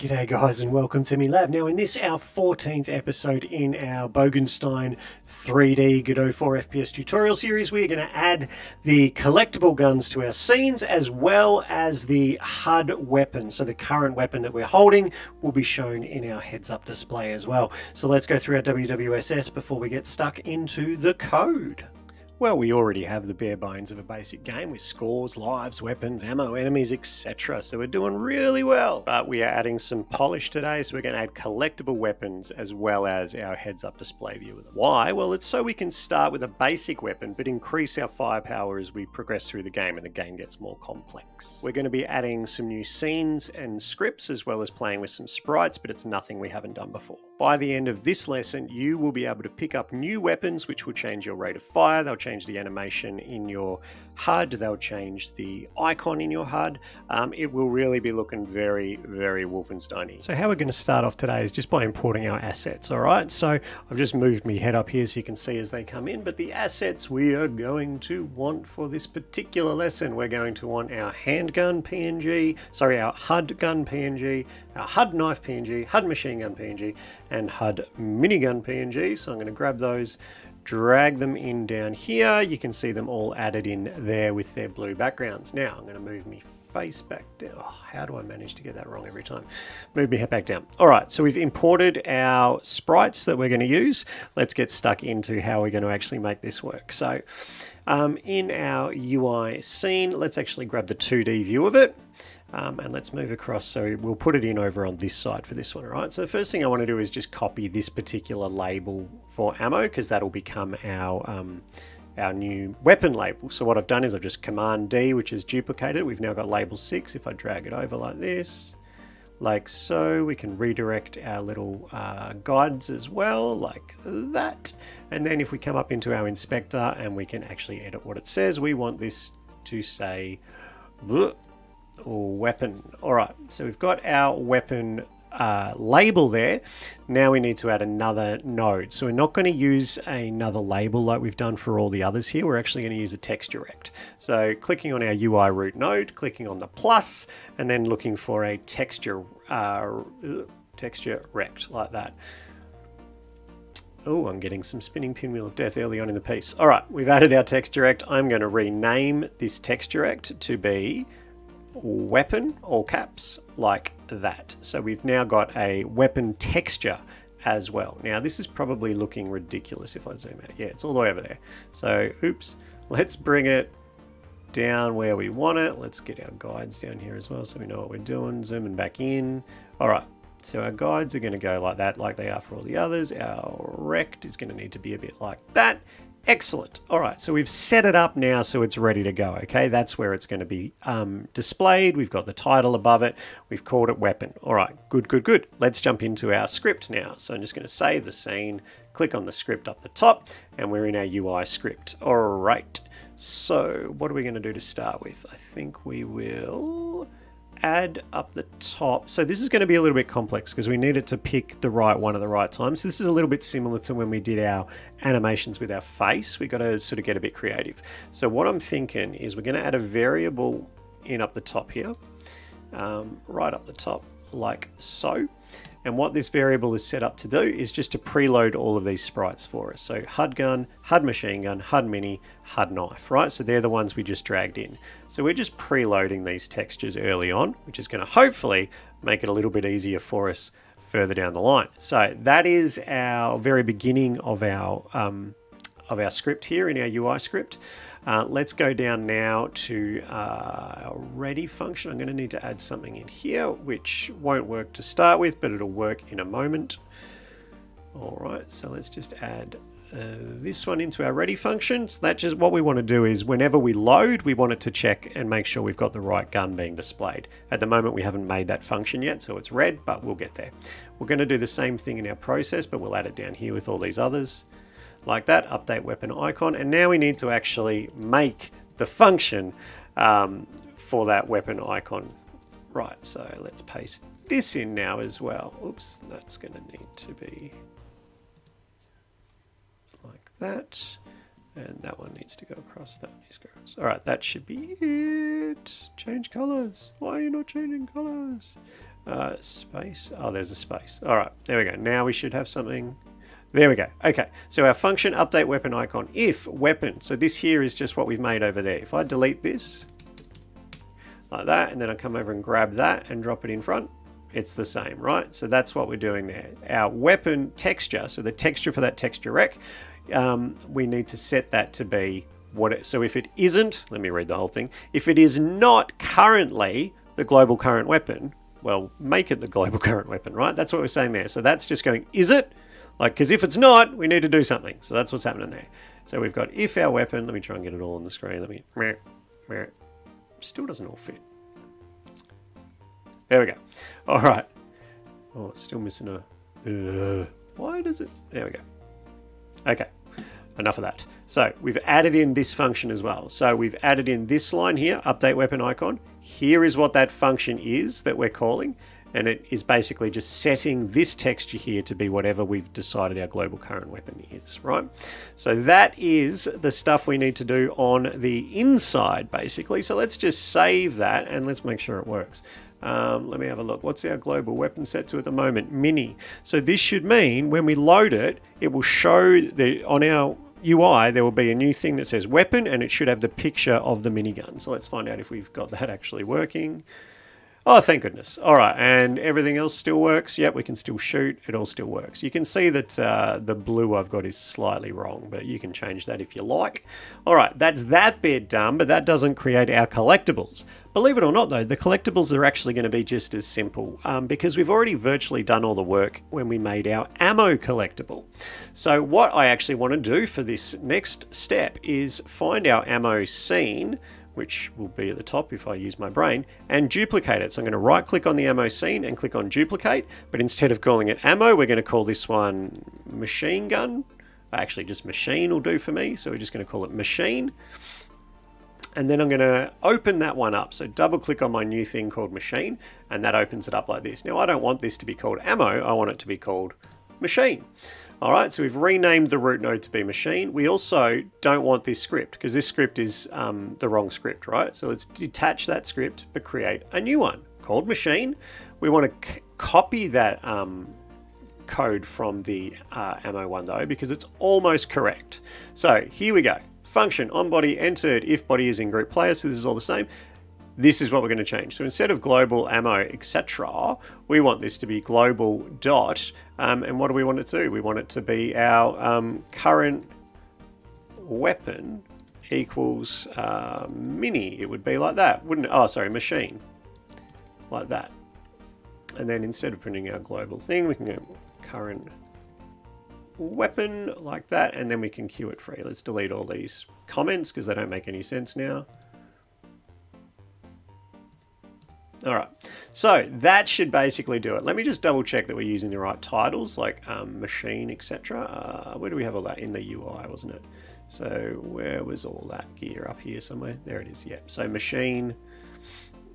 G'day guys and welcome to me lab. Now in this our 14th episode in our Wolfenstein 3D Godot 4 FPS tutorial series, we're going to add the collectible guns to our scenes as well as the HUD weapon. So the current weapon that we're holding will be shown in our heads up display as well. So let's go through our WWSS before we get stuck into the code. Well, we already have the bare bones of a basic game with scores, lives, weapons, ammo, enemies, etc. So we're doing really well. But we are adding some polish today, so we're going to add collectible weapons as well as our heads-up display view of them. Why? Well, it's so we can start with a basic weapon, but increase our firepower as we progress through the game and the game gets more complex. We're going to be adding some new scenes and scripts as well as playing with some sprites, but it's nothing we haven't done before. By the end of this lesson, you will be able to pick up new weapons, which will change your rate of fire. They'll change the animation in your HUD. They'll change the icon in your HUD. It will really be looking very, very Wolfenstein-y. So how we're going to start off today is just by importing our assets, all right? So I've just moved my head up here so you can see as they come in, but the assets we are going to want for this particular lesson, we're going to want our handgun PNG, sorry, our HUD gun PNG, our HUD knife PNG, HUD machine gun PNG, and HUD minigun PNG. So I'm going to grab those, drag them in down here. You can see them all added in there with their blue backgrounds. Now I'm going to move my face back down. Oh, how do I manage to get that wrong every time? Move my head back down. All right, so we've imported our sprites that we're going to use. Let's get stuck into how we're going to actually make this work. So in our UI scene, let's actually grab the 2D view of it. And let's move across, so we'll put it in over on this side for this one, all right? So the first thing I want to do is just copy this particular label for ammo, because that'll become our new weapon label. So what I've done is I've just Command D, which is duplicated. We've now got label 6. If I drag it over like this, like so, we can redirect our little guides as well, like that. And then if we come up into our inspector and we can actually edit what it says, we want this to say or weapon. All right, so we've got our weapon label there. Now we need to add another node. So we're not going to use another label like we've done for all the others here. We're actually going to use a texture rect. So clicking on our UI root node, clicking on the plus, and then looking for a texture rect like that. Oh, I'm getting some spinning pinwheel of death early on in the piece. All right, we've added our texture rect. I'm going to rename this texture rect to be weapon, all caps, like that. So we've now got a weapon texture as well. Now this is probably looking ridiculous if I zoom out. Yeah, it's all the way over there. So oops, let's bring it down where we want it. Let's get our guides down here as well so we know what we're doing. Zooming back in. All right, so our guides are going to go like that, like they are for all the others. Our rect is going to need to be a bit like that. Excellent. All right, so we've set it up now so it's ready to go, okay? That's where it's going to be displayed. We've got the title above it. We've called it weapon. All right, good, good, good. Let's jump into our script now. So I'm just going to save the scene, click on the script up the top, and we're in our UI script. All right, so what are we going to do to start with? I think we will add up the top. So this is going to be a little bit complex because we need it to pick the right one at the right time. So this is a little bit similar to when we did our animations with our face. We got to sort of get a bit creative. So what I'm thinking is we're going to add a variable in up the top here, right up the top like so. And what this variable is set up to do is just to preload all of these sprites for us. So HUD gun, HUD machine gun, HUD mini, HUD knife, right? So they're the ones we just dragged in. So we're just preloading these textures early on, which is going to hopefully make it a little bit easier for us further down the line. So that is our very beginning of our script here in our UI script. Let's go down now to our ready function. I'm going to need to add something in here, which won't work to start with, but it'll work in a moment. All right, so let's just add this one into our ready function. So that's just what we want to do is whenever we load, we want it to check and make sure we've got the right gun being displayed. At the moment, we haven't made that function yet, so it's red, but we'll get there. We're going to do the same thing in our process, but we'll add it down here with all these others. Like that, update weapon icon, and now we need to actually make the function for that weapon icon. Right, so let's paste this in now as well. Oops, that's going to need to be like that, and that one needs to go across, that needs to go across. All right, that should be it. Change colors. Why are you not changing colors? Space. Oh, there's a space. All right, there we go. Now we should have something. There we go. Okay, so our function update weapon icon, if weapon. So this here is just what we've made over there. If I delete this like that, and then I come over and grab that and drop it in front, it's the same, right? So that's what we're doing there. Our weapon texture, so the texture for that texture rec, we need to set that to be what it, so if it isn't, let me read the whole thing. If it is not currently the global current weapon, well, make it the global current weapon, right? That's what we're saying there. So that's just going, is it? Like, because if it's not, we need to do something. So that's what's happening there. So we've got if our weapon, let me try and get it all on the screen. Let me, still doesn't all fit. There we go. All right. Oh, it's still missing a, why does it, there we go. Okay, enough of that. So we've added in this function as well. So we've added in this line here, update weapon icon. Here is what that function is that we're calling. And it is basically just setting this texture here to be whatever we've decided our global current weapon is, right? So that is the stuff we need to do on the inside, basically. So let's just save that and let's make sure it works. Let me have a look. What's our global weapon set to at the moment? Mini. So this should mean when we load it, it will show on our UI, there will be a new thing that says weapon and it should have the picture of the minigun. So let's find out if we've got that actually working. Oh, thank goodness. All right, and everything else still works. Yep, we can still shoot. It all still works. You can see that the blue I've got is slightly wrong, but you can change that if you like. All right, that's that bit done, but that doesn't create our collectibles. Believe it or not, though, the collectibles are actually going to be just as simple because we've already virtually done all the work when we made our ammo collectible. So what I actually want to do for this next step is find our ammo scene, which will be at the top if I use my brain, and duplicate it. So I'm going to right click on the ammo scene and click on duplicate, but instead of calling it ammo, we're going to call this one machine gun. Actually, just machine will do for me. So we're just going to call it machine. And then I'm going to open that one up. So double click on my new thing called machine, and that opens it up like this. Now I don't want this to be called ammo. I want it to be called machine. All right, so we've renamed the root node to be machine. We also don't want this script because this script is the wrong script, right? So let's detach that script, but create a new one called machine. We want to copy that code from the ammo one though, because it's almost correct. So here we go. Function on body entered if body is in group player. So this is all the same. This is what we're going to change. So instead of global ammo, etc., we want this to be global dot. And what do we want it to do? We want it to be our current weapon equals mini. It would be like that, wouldn't it? Oh, sorry, machine. Like that. And then instead of printing our global thing, we can go current weapon like that. And then we can queue it free. Let's delete all these comments because they don't make any sense now. All right, so that should basically do it. Let me just double check that we're using the right titles, like machine, etc. Where do we have all that? In the UI, wasn't it? So where was all that gear? Up here somewhere? There it is, yep. So machine,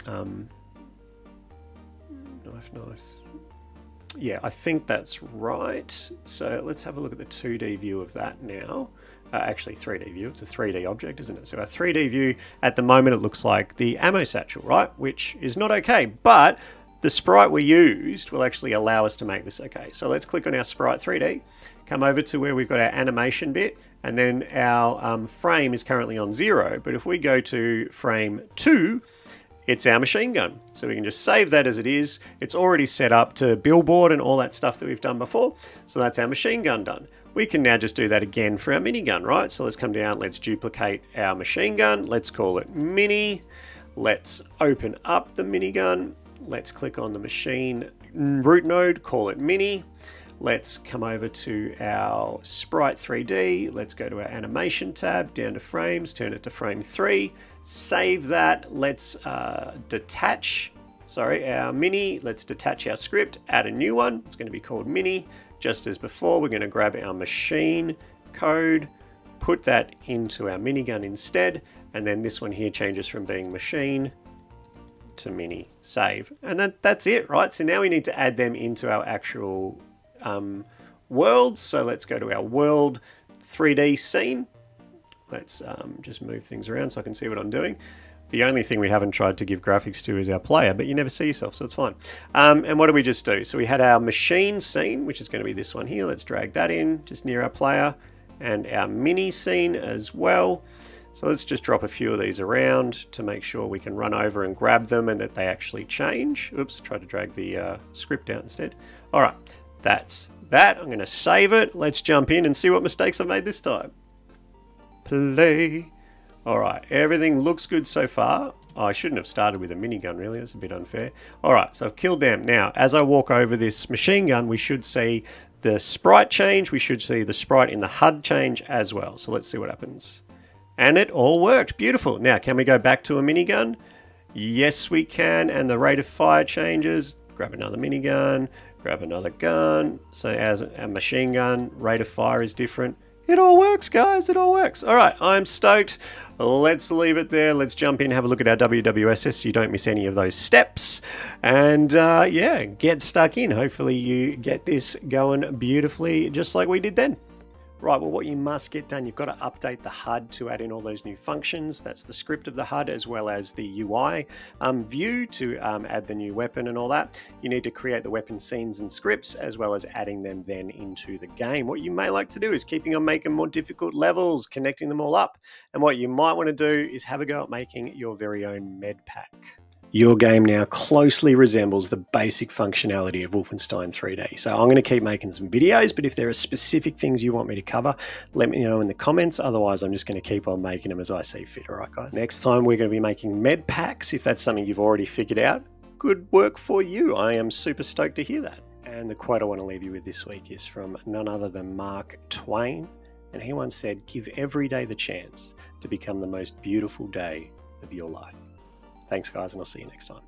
knife. Yeah, I think that's right. So let's have a look at the 2D view of that now. Actually 3D view, it's a 3D object, isn't it? So our 3D view, at the moment it looks like the ammo satchel, right? Which is not okay, but the sprite we used will actually allow us to make this okay. So let's click on our sprite 3D, come over to where we've got our animation bit, and then our frame is currently on 0, but if we go to frame 2, it's our machine gun. So we can just save that as it is. It's already set up to billboard and all that stuff that we've done before. So that's our machine gun done. We can now just do that again for our minigun, right? So let's come down, let's duplicate our machine gun. Let's call it mini. Let's open up the minigun. Let's click on the machine root node, call it mini. Let's come over to our sprite 3D. Let's go to our animation tab, down to frames, turn it to frame 3. Save that. Let's detach, our mini. Let's detach our script, add a new one. It's going to be called mini. Just as before, we're going to grab our machine code, put that into our minigun instead, and then this one here changes from being machine to mini. Save. And that's it, right? So now we need to add them into our actual worlds. So let's go to our world 3D scene. Let's just move things around so I can see what I'm doing. The only thing we haven't tried to give graphics to is our player, but you never see yourself, so it's fine. And what did we just do? So we had our machine scene, which is going to be this one here. Let's drag that in just near our player, and our mini scene as well. So let's just drop a few of these around to make sure we can run over and grab them and that they actually change. Oops, tried to drag the script out instead. All right, that's that. I'm going to save it. Let's jump in and see what mistakes I've made this time. Play. All right, everything looks good so far. Oh, I shouldn't have started with a minigun, really. That's a bit unfair. All right, so I've killed them. Now, as I walk over this machine gun, we should see the sprite change. We should see the sprite in the HUD change as well. So let's see what happens. And it all worked. Beautiful. Now, can we go back to a minigun? Yes, we can. And the rate of fire changes. Grab another minigun. Grab another gun. So as a machine gun, rate of fire is different. It all works, guys. It all works. All right, I'm stoked. Let's leave it there. Let's jump in, have a look at our WWSS so you don't miss any of those steps. And yeah, get stuck in. Hopefully you get this going beautifully just like we did then. Right, well, what you must get done, you've got to update the HUD to add in all those new functions. That's the script of the HUD as well as the UI view to add the new weapon and all that. You need to create the weapon scenes and scripts as well as adding them then into the game. What you may like to do is keeping on making more difficult levels, connecting them all up. And what you might want to do is have a go at making your very own med pack. Your game now closely resembles the basic functionality of Wolfenstein 3D. So I'm going to keep making some videos, but if there are specific things you want me to cover, let me know in the comments. Otherwise, I'm just going to keep on making them as I see fit. All right, guys. Next time, we're going to be making med packs. If that's something you've already figured out, good work for you. I am super stoked to hear that. And the quote I want to leave you with this week is from none other than Mark Twain. And he once said, "Give every day the chance to become the most beautiful day of your life." Thanks, guys, and I'll see you next time.